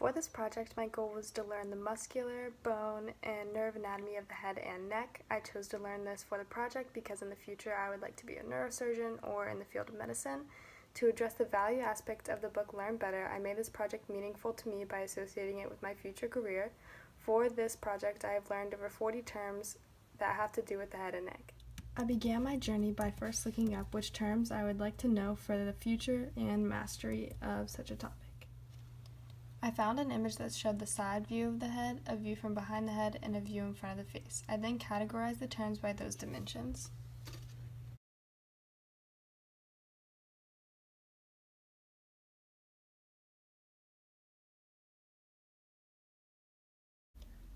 For this project, my goal was to learn the muscular, bone, and nerve anatomy of the head and neck. I chose to learn this for the project because in the future I would like to be a neurosurgeon or in the field of medicine. To address the value aspect of the book Learn Better, I made this project meaningful to me by associating it with my future career. For this project, I have learned over 40 terms that have to do with the head and neck. I began my journey by first looking up which terms I would like to know for the future and mastery of such a topic. I found an image that showed the side view of the head, a view from behind the head, and a view in front of the face. I then categorized the terms by those dimensions.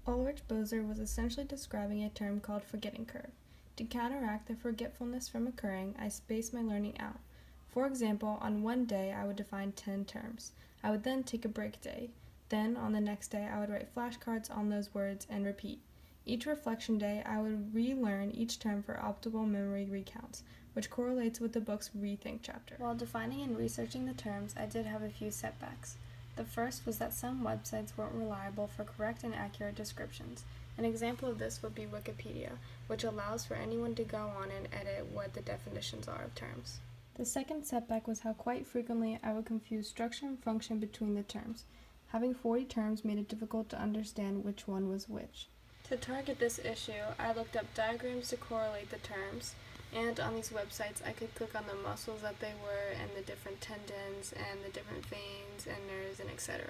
Ulrich Boser was essentially describing a term called forgetting curve. To counteract the forgetfulness from occurring, I spaced my learning out. For example, on one day I would define 10 terms. I would then take a break day. Then, on the next day, I would write flashcards on those words and repeat. Each reflection day, I would relearn each term for optimal memory recounts, which correlates with the book's Rethink chapter. While defining and researching the terms, I did have a few setbacks. The first was that some websites weren't reliable for correct and accurate descriptions. An example of this would be Wikipedia, which allows for anyone to go on and edit what the definitions are of terms. The second setback was how quite frequently I would confuse structure and function between the terms. Having 40 terms made it difficult to understand which one was which. To target this issue, I looked up diagrams to correlate the terms, and on these websites I could click on the muscles that they were and the different tendons and the different veins and nerves and etc.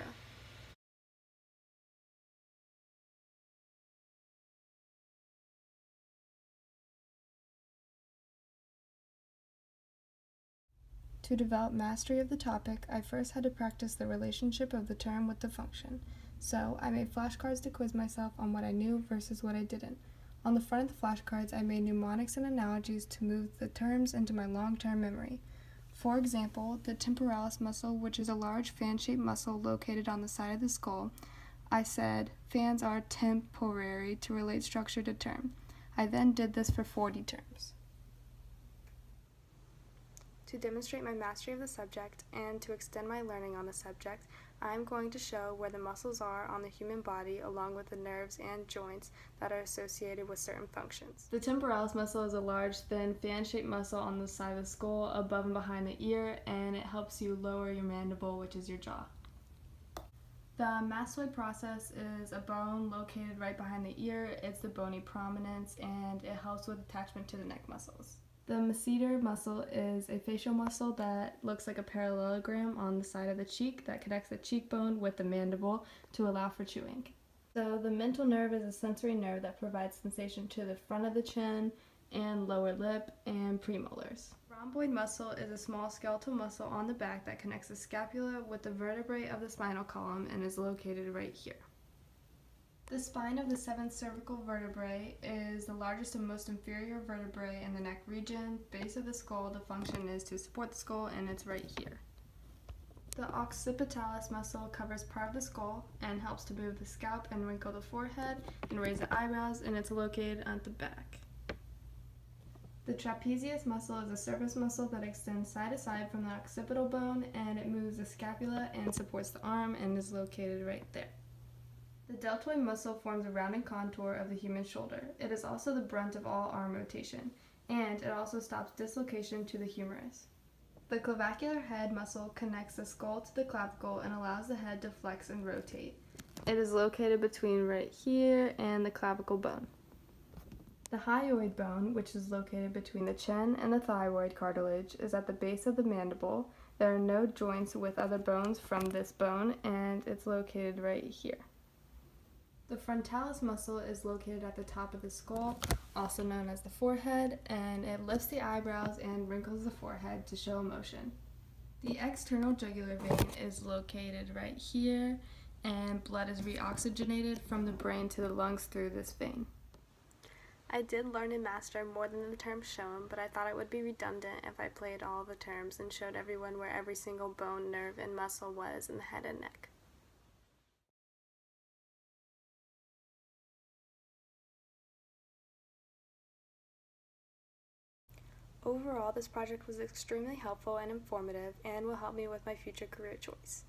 To develop mastery of the topic, I first had to practice the relationship of the term with the function. So, I made flashcards to quiz myself on what I knew versus what I didn't. On the front of the flashcards, I made mnemonics and analogies to move the terms into my long-term memory. For example, the temporalis muscle, which is a large fan-shaped muscle located on the side of the skull, I said, fans are temporary to relate structure to term. I then did this for 40 terms. To demonstrate my mastery of the subject and to extend my learning on the subject, I am going to show where the muscles are on the human body along with the nerves and joints that are associated with certain functions. The temporalis muscle is a large, thin, fan-shaped muscle on the side of the skull, above and behind the ear, and it helps you lower your mandible, which is your jaw. The masseter process is a bone located right behind the ear. It's the bony prominence, and it helps with attachment to the neck muscles. The masseter muscle is a facial muscle that looks like a parallelogram on the side of the cheek that connects the cheekbone with the mandible to allow for chewing. So the mental nerve is a sensory nerve that provides sensation to the front of the chin and lower lip and premolars. Rhomboid muscle is a small skeletal muscle on the back that connects the scapula with the vertebrae of the spinal column and is located right here. The spine of the seventh cervical vertebrae is the largest and most inferior vertebrae in the neck region. Base of the skull, the function is to support the skull, and it's right here. The occipitalis muscle covers part of the skull and helps to move the scalp and wrinkle the forehead and raise the eyebrows, and it's located at the back. The trapezius muscle is a surface muscle that extends side to side from the occipital bone, and it moves the scapula and supports the arm and is located right there. The deltoid muscle forms a rounded contour of the human shoulder. It is also the brunt of all arm rotation, and it also stops dislocation to the humerus. The clavicular head muscle connects the skull to the clavicle and allows the head to flex and rotate. It is located between right here and the clavicle bone. The hyoid bone, which is located between the chin and the thyroid cartilage, is at the base of the mandible. There are no joints with other bones from this bone, and it's located right here. The frontalis muscle is located at the top of the skull, also known as the forehead, and it lifts the eyebrows and wrinkles the forehead to show emotion. The external jugular vein is located right here, and blood is reoxygenated from the brain to the lungs through this vein. I did learn and master more than the terms shown, but I thought it would be redundant if I played all the terms and showed everyone where every single bone, nerve, and muscle was in the head and neck. Overall, this project was extremely helpful and informative and will help me with my future career choice.